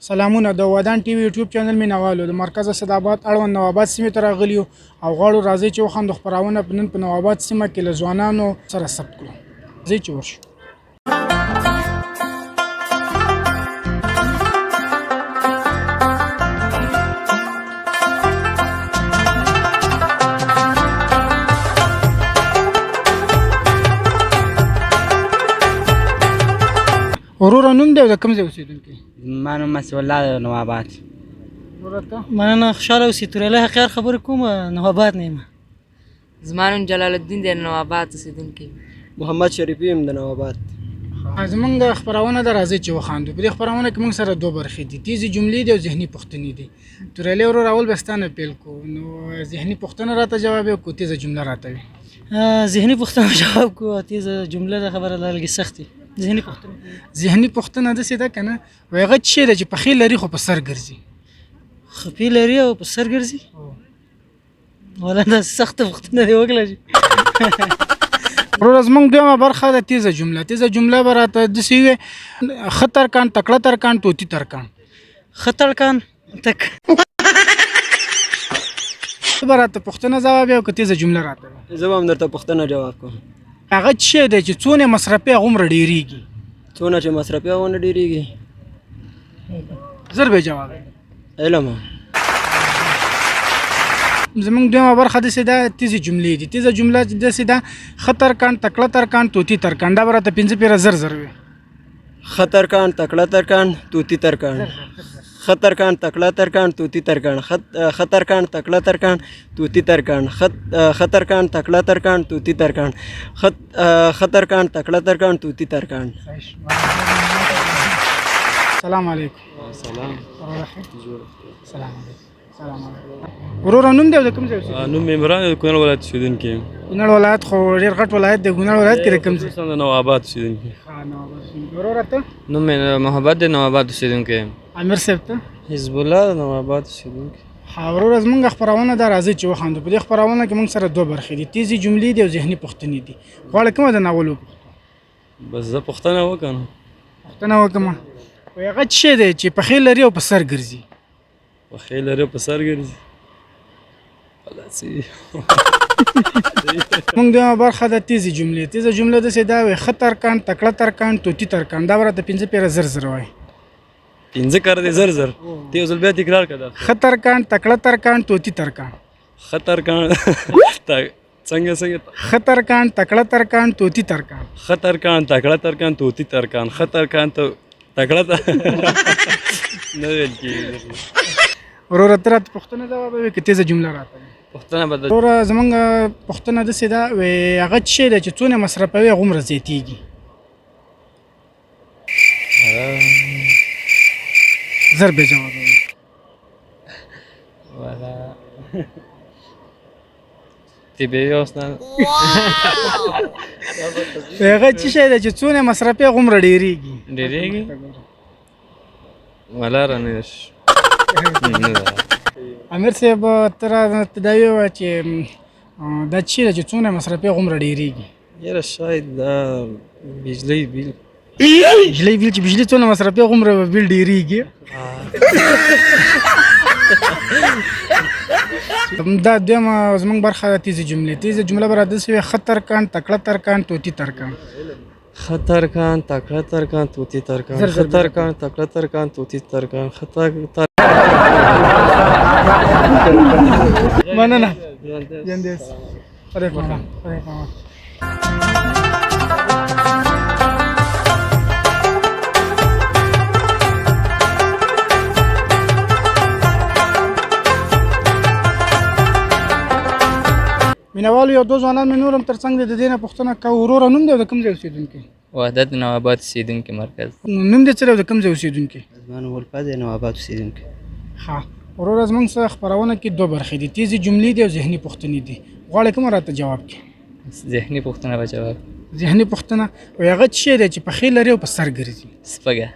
سلامونه د ودان ټي وي یوټیوب چینل مینوالو د مرکز اسداباد اړوند نواباد سیمې ته راغلي یو او غواړو راځئ چې وخوندو خپرونه نن په نواباد سیمه کې له ځوانانو سره ثبت کړو. راځئ چې ورشو. وروره نوم دی او د کوم ځای اوسېدونکی؟ ما نوم مسیح الله د نواباد. وروره ته؟ مننه، خوشحاله اوسئ. تورلی حقیار خبرې کوم، نواباد نه یم. زما نوم جلال الدین دی، نواباد اوسېدونکی. محمد شریفي یم د نواباد. زمونږ خپرونه ده، راځئ چې وخاندو. په دې خپرونه کې موږ سره دوه برخې دي، تیزې جملې دي او ذهني پوښتنې دي. تورلی ورور اول به ستا نه پیل کوو، نو ذهني پوښتنه راته جواب یې وکړو، تیزه جمله راته وي. ذهني پوښتنه جواب کو، تیزه جمله ده خبره ده لږ سختي. ذهني پوښتنه داسې ده که نه، وایي هغه څه شی ده چې پښې لري خو په سر ګرځي؟ خپې لري او په سر ګرځي؟ والا دا سخته پوښتنه دې وکړله چې وروره زموږ دویمه برخه ده تیزه جمله. تیزه جمله به راته داسې وي: ښه ترکاڼ، تکړه ترکاڼ، طوطي ترکاڼ. ښه ترکاڼ تک ته به راته پوښتنه ځواب یې او که تیزه جمله راته وي. زه به هم درته پوښتنه جواب کوم. هغه څه شی دی چې څونه مصرفي هغومره ډېرېږي؟ څونه چې مصرفي هغونه ډېرېږي. زر به جواب علم. زمونږ دویمه برخه داسې ده تیزې جملې دي. تیزه جمله داسې ده: ښه ترکاڼ، تکړه ترکاڼ، طوطي ترکاڼ. دا به راته 5 پیره زر وي. ښه ترکاڼ، تکړه ترکاڼ، طوطي ترکاڼ. ښه ترکاڼ، تکړه ترکاڼ، طوطي ترکاڼ. ښه ترکاڼ، تکړه ترکاڼ، طوطي ترکاڼ. ښه ترکاڼ، تکړه ترکاڼ، طوطي ترکاڼ. ښه ترکاڼ، تکړه ترکاڼ، طوطي ترکاڼ. سلام علیکم. سلام علیکم. وروره نوم دی او د کوم ځای اوسېدونکی؟ نوم عمران دی، د کونړ ولایت اوسېدونکی یم. کونړ ولایت خو ډېر غټ ولایت دی. کونړ ولایت کې د کوم ځای؟ د نواباد اوسېدونکی. نواباد اوسېدونکی. وروره ته؟ نوم مې محبت دی، نواباد اوسېدونکی یم. امیر صاحب ته؟ حزب الله د نواباد اوسېدونکی. وروره زمونږ خپرونه ده، راځئ چې وخاندو. په دې خپرونه کې موږ سره دوه برخې دي، تیزې جملې دي او ذهني پوښتنې دي. غواړئ کومه د ناول وکړو؟ بس زه پوښتنه وکړم. پوښتنه وکړم. وایي هغه څه شی دی چې پښې لري او په سر ګرځي؟ پښې لري په سر ګرځي. موږ دویمه برخه ده تیزې جملې. تیزه جمله داسې ده: وایي ښه ترکاڼ، تکړه ترکاڼ، طوطي ترکاڼ. دا به راته 5 پیره زر وایي. 5 کار دی زر. ته یو ځل بیا تکرار کړه. ښه ترکاڼ، تکړه ترکاڼ، طوطي ترکاڼ. ښه ترکاڼ څنګه ښه ترکاڼ، تکړه ترکاڼ، طوطي ترکاڼ. ښه ترکاڼ، تکړه ترکاڼ، طوطي ترکاڼ. ښه ترکاڼ ته تکړه نه ویل کېږي. وروره ته راته پوښتنه ځواب وي که تیزه جمله راته وي؟ پوښتنه به وروره زمونږ پوښتنه داسې ده: وایي هغه څه شی دی چې څونه مصرفوي هغومره زیاتېږي؟ زر به جواب وي. طبیعي اوسنه. هغه څه شی دی چې څونه مصرفي هغومره ډېرېږي؟ ولا رانش. امیر صاحب ته راته دا ووایه چې دا څه شی دی چې څونه مصرفي هغومره ډېرېږي؟ یاره شاید دا بجلی بیل. بجلی بیل چې بجلی څونه مصرفي هغومره بیل ډېرېږي. دا دویمه زموږ برخه ده تیزې جملې. تیزه جمله به راته داسې وي: ښه ترکاڼ، تکړه ترکاڼ، طوطي ترکاڼ. ښه ترکاڼ، تکړه ترکاڼ، طوطي ترکاڼ. ښه ترکاڼ، تکړه ترکاڼ، طوطي ترکاڼ. مننه. ژوندی اوسې. خدای پامان. خدای پامان. مینوالو یو دوه ځوانان مې نور هم تر څنګ دي، د دې نه پوښتنه کوو: وروره نوم دی او د کوم ځای اوسېدونکی؟ وحدت نواباد اوسېدونکی مرکز. نوم دې څه دی او د کوم ځای اوسېدونکی؟ زما نوم الفت دی، نواباد اوسېدونکی. ښه وروره زموږ سره خپرونه کې دوه برخې دي، تیزې جملې دي او ذهني پوښتنې دي. غواړئ کومه راته جواب کړي؟ ذهني پوښتنه به جواب. ذهني پوښتنه. وایي هغه څه شی دی چې پښې لري او په سر ګرځي؟ سپږه.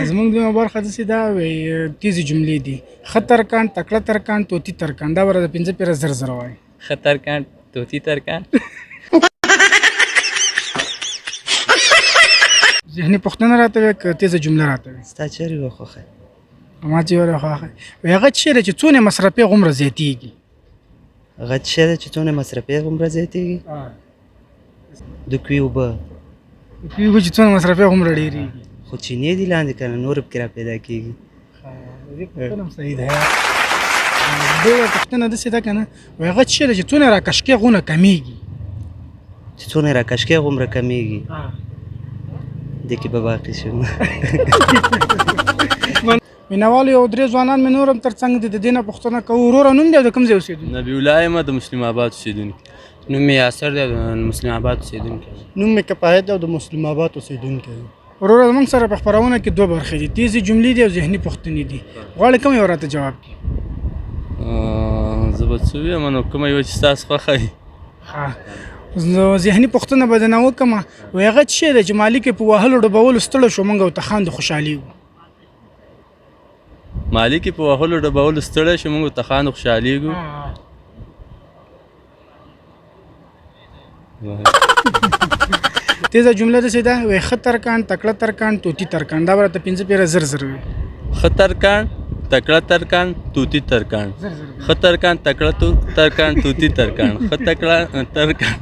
زمونږ دویمه برخه داسې ده: وایي تیزې جملې دي. ښه ترکاڼ، تکړه ترکاڼ، طوطي ترکاڼ. دا به راته 5 پیره زر وایي. ښه ترکاڼ، طوطي ترکاڼ. ذهني پوښتنه راته وې که تیزه جمله راته وې ستا چیرې وخوښه ما چې ویل خو وی هغه څه دی چې څونه مصرفي غومره زیاتېږي هغه څه دی چې څونه مصرفي غومره زیاتېږي د کوي اوبه پیږي چې څونه مصرفي غومره ډېرېږي خو چینې دي لاندې که نه نور پکې را پیدا کېږي صحیح ده بله پوښتنه داسې ده که نه وی هغه څه دی چې څونه راکشکې غونه کمیږي چې څونه را کشکې غومره کمیږي دې کې به باقي شم مینوالو یو درې ځوانان مې نور هم تر څنګ دي د دې نه پوښتنه کوو وروره نوم دی او د کوم ځای اوسېدونکی نبی الله یم د مسلم آباد اوسېدونکی نوم مې یاسر دی د مسلم آباد اوسېدونکی نوم مې کفایت دی او د مسلم آباد اوسېدونکی یم. وروره زموږ سره په خپرونه کې دوه برخې دي تیزې جملې دي او ذهني پوښتنې دي غواړې کوم یو راته جواب کړي زه به څه ویم نو کومه یوه چې ستاسو خوښه وي نو ذهني پوښتنه به درنه وکړمه وایي هغه څه شی دی چې مالک یې په وهلو ډبولو ستړی شو موږ ورته خاندو خوشحالېږو مالک یې په وهلو ډبولو ستړی شو موږ ورته خاندو خوشحالېږو تیزه جمله داسې ده وایي ښه ترکاڼ تکړه ترکاڼ طوطي ترکاڼ دا به راته پنځه پیره زر زر وي ښه ترکاڼ تکړه ترکاڼ طوطي ترکاڼ ښه ترکاڼ تکړه ترکاڼ طوطي ترکاڼ ښه تکړه ترکاڼ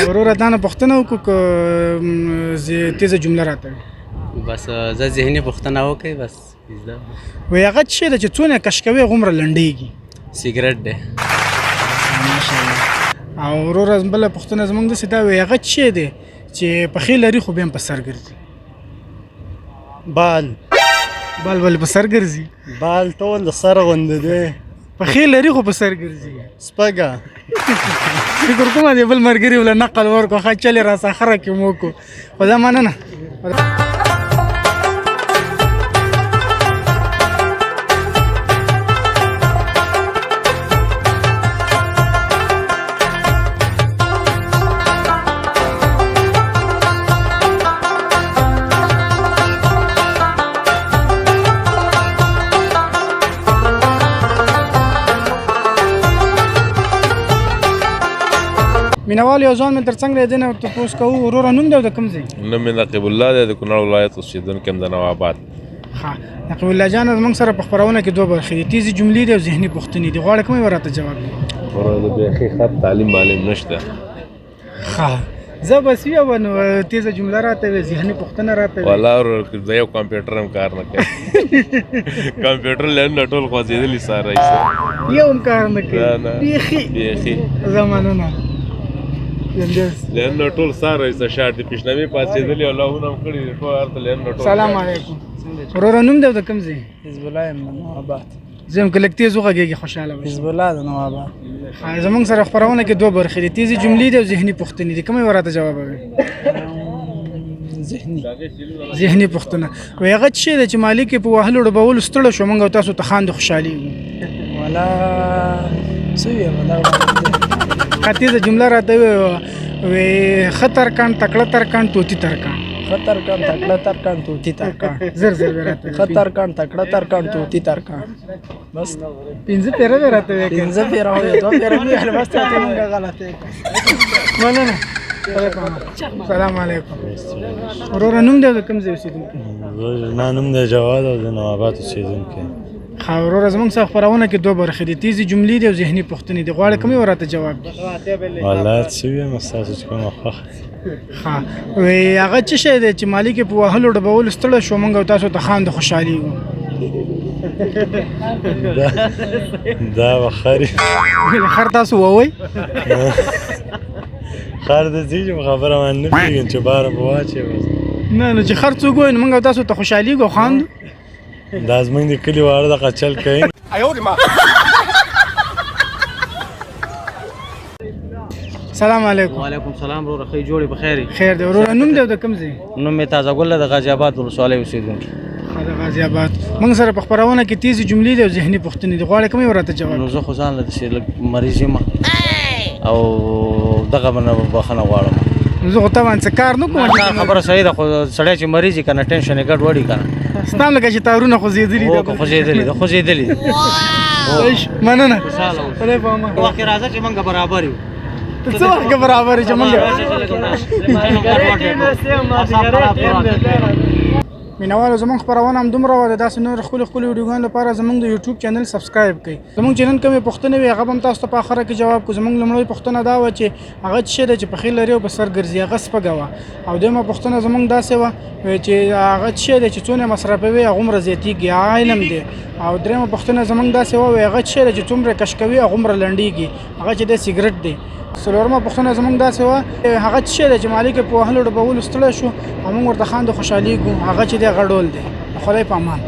وروره دا نه پوښتنه وکړو که تیزه جمله راته وي بس زه ذهني پوښتنه وکړئ بس وایي هغه څه شی ده چې څونه کش کوې غومره لنډېږي سیګریټ دی او وروره بله پوښتنه زموږ داسې دا وایي هغه څه شی دی چې پښې لري خو بیا هم په سر ګرځي بال بال ولې په سر ګرځي بال ټول د سر غوندې دی پښې لري خو په سر ګرځي سپږه فکر کوم دی بل ملګري ولا نقل ورکو ښه چلې راسخره کې مو وکړو خو دا مننه مینوال یو ځوان مې تر څنګ دی نه تپوس کوو وروره نوم دی او د کوم ځای نوم مې نقیب الله دی د کونړ ولایت اوسېدونکی یم د نواباد ښه نقیب الله جانه زموږ سره په خپرونه کې دوه برخې دي تیزې جملې دي او ذهني پوښتنې دي غواړې کوم یو راته جواب دی ورو د بیخي خط تعلیم معلم نشته ښه زه بس ویم نو تیزه جمله راته وي ذهني پوښتنه راته وي والله ورو زه یو کمپیوټر هم کار نه کوي کمپیوټر لرنه ټول خوځېدلي ساره یو هم کار نه کوي بیخي زه مننه لرنه ټول ساره ایسه شاټ دي پیشنامې پاسېدلي او لهونه هم کړي دي ټول هلته لرنه ټول سلام علیکم وروره نوم دی او د کوم ځای حزب الله یم د نواباد زه هم که لږ تیز وغږېږي خوشحاله به حزب الله د نواباد زموږ سره خپرونه کې دوه برخې دي تیزې جملې دي او ذهني پوښتنې دي کوم یو راته جواب وي ذهني پوښتنه وایي هغه څه شی دی چې مالک یې په وهلو ډبولو ستړی شو موږ او تاسو ته خاندو خوشحالېږو والا څه ویم دا ښه تیزه جمله راته وایي ښه ترکاڼ تکړه ترکاڼ طوطي ترکاڼ خطرکان تکړه ترکان توتی ترکان زر زر به راته وایي خطرکان تکړه ترکان توتی ترکان بس پنځه پیره به راته وایي پنځه پیره وایي دوه پیره وایي بس ته موږ غلطه مننه سلام علیکم وروره نوم دی او د کوم ځای اوسېدونکی زما نوم د جواد او د نواباد اوسېدونکی ښه وروره زموږ سره خپرونه کې دوه برخې دي تیزې جملې دي او ذهني پوښتنې دي غواړې کوم یو راته جواب دی والله څه ویم ستاسو چې کومه خوښه ښه وایي هغه څه شی دی چې مالک یې په وهلو ډبولو ستړی شو موږ او تاسو ته خاندو خوشحالېږو دا به خر خر تاسو ووایئ خر د دې چې خبره باندې نه پوهېږم چې باره به واچوي بس نه نو چې خر څوک وایي نو موږ او تاسو ته خوشحالېږو او خاندو دا زموږ د کلي واړه دغه چل کوي سلام علیکم وعلیکم سلام ورو خی جوړې بخیر خیر دی وروره نوم دی او د کوم ځای نوم مې تازه ګل د غازی آباد ولسوالۍ اوسېدونکی ښه د غازي آباد موږ سره په خپرونه کې تیزې جملې دي او ذهني پوښتنې دي غواړې کوم یو راته جواب نو زه خو ځان له داسې لږ مریض یم او دغه به نه بخښنه غواړم نو زه خو طبعا څه کار نه کوم دا خبره صحیح ده خو سړی چې مریض وي که نه ټینشن یې ګډ وړي که نه ستا هم لکه چې تارونه خوځېدلي هو که خوځېدلي ده خوځېدلي دي مننه خوشحاله اوسه خدای په امان وخت راځه چې موږ برابر یو ته څه وخت برابر چې موږ مینوالو زموږ خپرونه هم دومره وه د داسې نور ښکلي ښکلي ویډیوګانو لپاره زموږ د یوټیوب چینل سبسکرایب کړئ زموږ چې نن کومې پوښتنې وي هغه به هم تاسو ته په اخره کې جواب کړو زموږ لومړۍ پوښتنه دا وه چې هغه څه شی دی چې پښې لري او په سر ګرځي هغه سپږه وه او دویمه پوښتنه زموږ داسې وه چې هغه څه شی دی چې څونه مصرفوي هغومره زیاتېږي هغه علم دی او دریمه پوښتنه زموږ داسې وه هغه څه شی دی چې څومره کش کوي هغومره لنډېږي هغه چې دی سګرټ دی څلورمه پوښتنه زموږ داسې وه هغه څه شی دی چې مالک یې په وهلو ډبولو ستړی شو او موږ ورته خاندو خوشحالېږو هغه چې دی هغه ډول دی خدای په امان